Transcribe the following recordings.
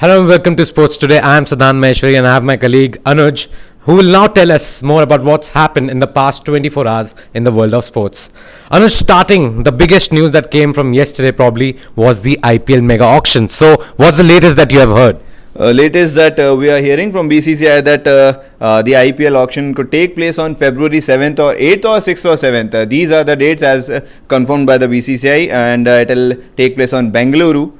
Hello and welcome to Sports Today. I am Sadhan Maheshwari and I have my colleague Anuj, who will now tell us more about what's happened in the past 24 hours in the world of sports. Anuj, starting, the biggest news that came from yesterday probably was the IPL Mega Auction. So, what's the latest that you have heard? Latest that we are hearing from BCCI that the IPL auction could take place on February 7th or 8th or 6th or 7th. These are the dates as confirmed by the BCCI, and it will take place on Bengaluru.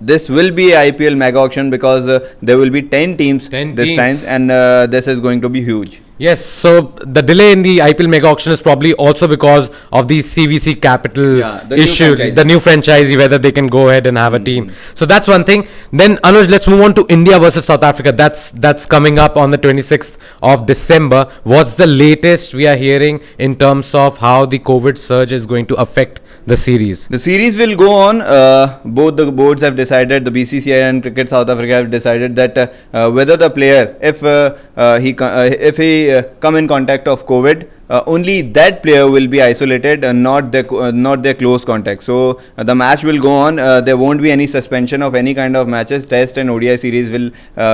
This will be a IPL mega auction because there will be 10 teams this time, and this is going to be huge. Yes, so the delay in the IPL Mega Auction is probably also because of the CVC capital issue, the new franchisee, whether they can go ahead and have a team. So that's one thing. Then Anuj, let's move on to India versus South Africa. That's coming up on the 26th of December. What's the latest we are hearing in terms of how the COVID surge is going to affect the series? The series will go on. Both the boards have decided, the BCCI and Cricket South Africa have decided that whether the player, if he come in contact of COVID, only that player will be isolated, not their close contact. So the match will go on. There won't be any suspension of any kind of matches. Test and ODI series will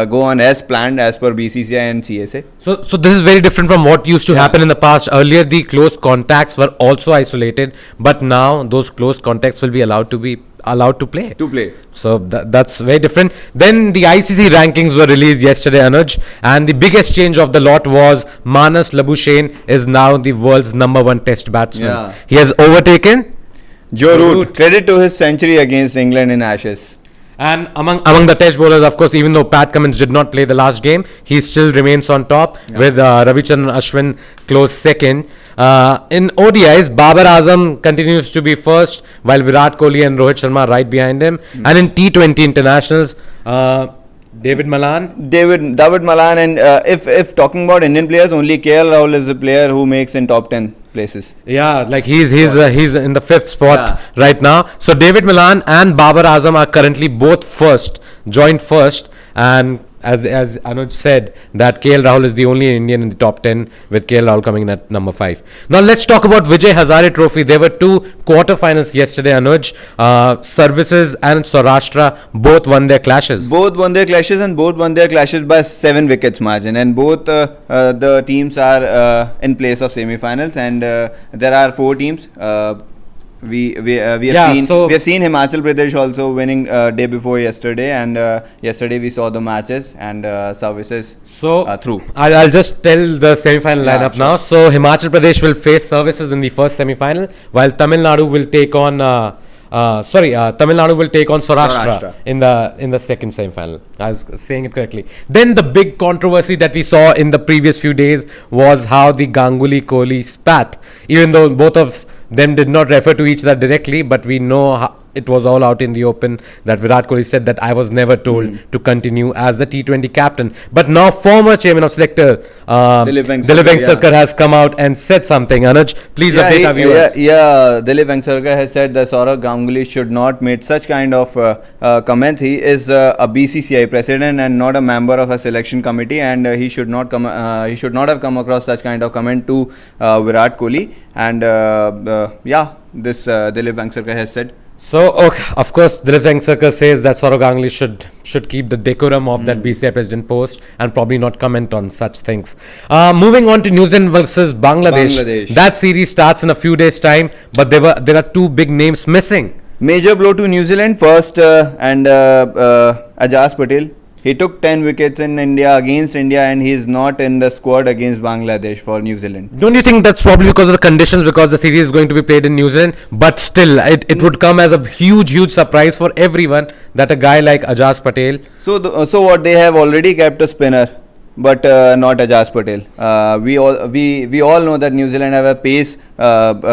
go on as planned as per BCCI and CSA. So this is very different from what used to happen in the past. Earlier, the close contacts were also isolated, but now those close contacts will be allowed to play. So that's very different. Then the ICC rankings were released yesterday, Anuj, and the biggest change of the lot was Manas Labuschagne is now the world's #1 test batsman. He has overtaken Joe Root. Credit to his century against England in Ashes. And among the test bowlers, of course, even though Pat Cummins did not play the last game, he still remains on top with Ravichandran Ashwin close second. In ODIs, Babar Azam continues to be first, while Virat Kohli and Rohit Sharma right behind him. And in T20 internationals, David Malan, and if talking about Indian players, only KL Rahul is the player who makes in top 10 places. Yeah, like he's in the 5th spot right now. So David Malan and Babar Azam are currently both joint first, and as Anuj said, that KL Rahul is the only Indian in the top 10, with KL Rahul coming in at number 5. Now let's talk about Vijay Hazare Trophy. There were 2 quarterfinals yesterday, Anuj. Services and Saurashtra both won their clashes. Both won their clashes by 7 wickets margin, and both the teams are in place of semi-finals, and there are 4 teams. We have seen Himachal Pradesh also winning day before yesterday, and yesterday we saw the matches and services through. I'll just tell the semi-final lineup now. So Himachal Pradesh will face Services in the first semi-final, while Tamil Nadu will take on Saurashtra in the second semi-final. I was saying it correctly. Then the big controversy that we saw in the previous few days was how the Ganguly-Kohli spat. Even though both of them did not refer to each other directly, but we know it was all out in the open that Virat Kohli said that I was never told to continue as the T20 captain. But now former chairman of selector Dilip Vengsarkar has come out and said something. Anuj, please update our viewers. Dilip Vengsarkar has said that Saurav Ganguly should not make such kind of comments. He is a BCCI president and not a member of a selection committee, and he should not have come across such kind of comment to Virat Kohli. And this Dilip Vengsarkar has said. So, of course, Dilip Vengsarkar says that Saurav Ganguly should keep the decorum of that BCCI president post and probably not comment on such things. Moving on to New Zealand versus Bangladesh. That series starts in a few days' time, but there are 2 big names missing. Major blow to New Zealand first, and Ajaz Patel. He took 10 wickets in against India, and he is not in the squad against Bangladesh for New Zealand. Don't you think that's probably because of the conditions, because the series is going to be played in New Zealand? But still, it would come as a huge surprise for everyone that a guy like Ajaz Patel. So what, they have already kept a spinner, but not Ajaz Patel. We all know that New Zealand have a pace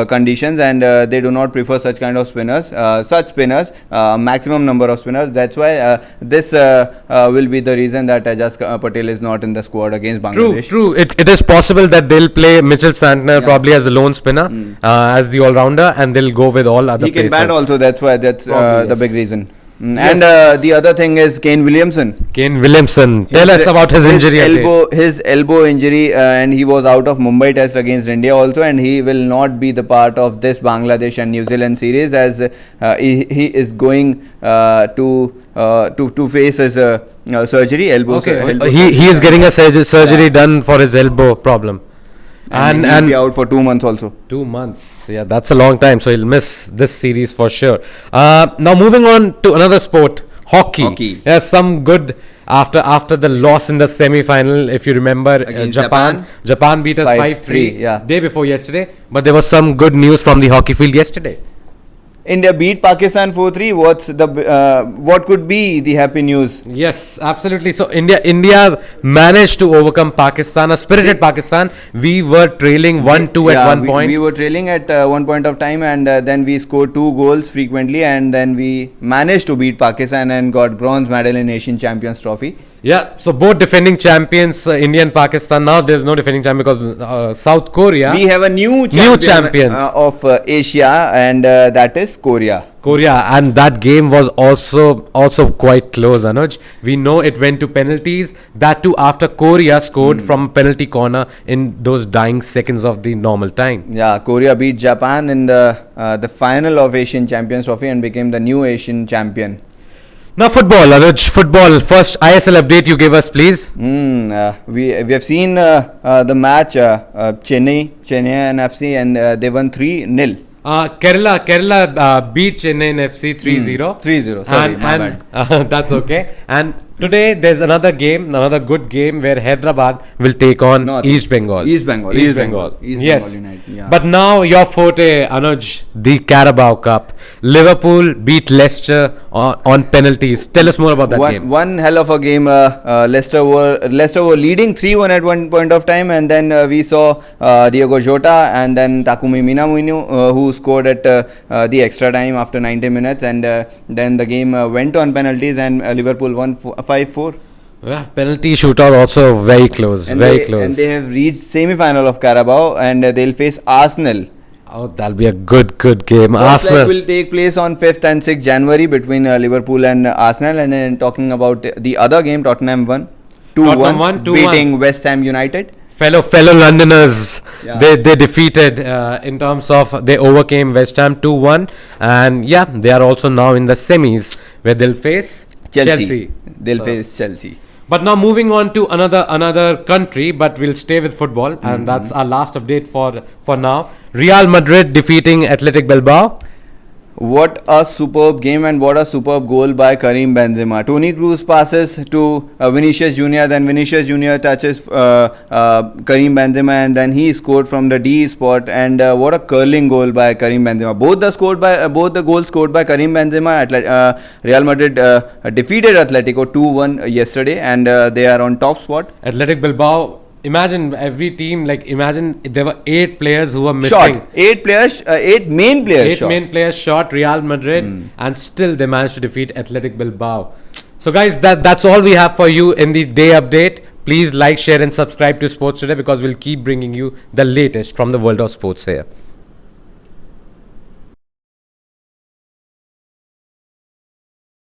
conditions, and they do not prefer such kind of spinners. Maximum number of spinners. That's why this will be the reason that Ajaz Patel is not in the squad against Bangladesh. True. It is possible that they'll play Mitchell Santner probably as the lone spinner, as the all-rounder, and they'll go with all other players. He can bat also. That's why. That's the big reason. And the other thing is Kane Williamson. Kane Williamson. Tell us about his injury. His elbow injury, and he was out of Mumbai Test against India also, and he will not be the part of this Bangladesh and New Zealand series, as he is going to face his surgery, elbow. He is getting a surgery done for his elbow problem. And he'll be out for 2 months also. 2 months. Yeah, that's a long time. So he'll miss this series for sure. Now moving on to another sport, hockey. Yeah, some good after the loss in the semi-final. If you remember, Japan beat us 5-3. Yeah. Day before yesterday. But there was some good news from the hockey field yesterday. India beat Pakistan 4-3. What could be the happy news? Yes, absolutely. So India managed to overcome Pakistan, a spirited Pakistan. We were trailing 1-2 at one point. We were trailing at one point of time, and then we scored 2 goals frequently, and then we managed to beat Pakistan and got bronze medal in Asian Champions Trophy. Yeah, so both defending champions, India and Pakistan. Now there's no defending champion because South Korea. We have a new champion of Asia, and that is Korea. And that game was also quite close, Anuj. We know it went to penalties. That too after Korea scored from penalty corner in those dying seconds of the normal time. Yeah, Korea beat Japan in the final of Asian Champions Trophy and became the new Asian champion. Now football, Anuj. Football. First ISL update you give us, please. We have seen the match Chennai NFC, and they won 3-0. Kerala beat Chennai FC 3-0. 3-0. Sorry, my bad. That's okay. And today there's another good game where Hyderabad will take on East Bengal. East Bengal Yes. United, yeah. But now your forte, Anuj, the Carabao Cup. Liverpool beat Leicester on penalties. Tell us more about that game. One hell of a game. Leicester were leading 3-1 at one point of time, and then we saw Diogo Jota and then Takumi Minamino who scored at the extra time after 90 minutes, and then the game went on penalties, and Liverpool won 5-4. Yeah, penalty shootout also very close. And they have reached semi-final of Carabao, and they'll face Arsenal. Oh, that'll be a good game. First leg will take place on 5th and 6th January between Liverpool and Arsenal. And then talking about the other game, Tottenham won 2-1, beating West Ham United. Fellow Londoners, they defeated in terms of they overcame West Ham 2-1, and yeah, they are also now in the semis where they'll face Chelsea. They'll face Chelsea. But now moving on to another country, but we'll stay with football, and that's our last update for now. Real Madrid defeating Athletic Bilbao. What a superb game, and what a superb goal by Karim Benzema. Toni Kroos passes to Vinicius Junior, then Vinicius Junior touches Karim Benzema, and then he scored from the D spot. And what a curling goal by Karim Benzema. Both the goals scored by Karim Benzema. Real Madrid defeated Atletico 2-1 yesterday, and they are on top spot. Athletic Bilbao. Imagine every team, there were 8 players who were missing. 8 main players shot Real Madrid, and still they managed to defeat Athletic Bilbao. So guys, that's all we have for you in the day update. Please like, share and subscribe to Sports Today, because we'll keep bringing you the latest from the world of sports here.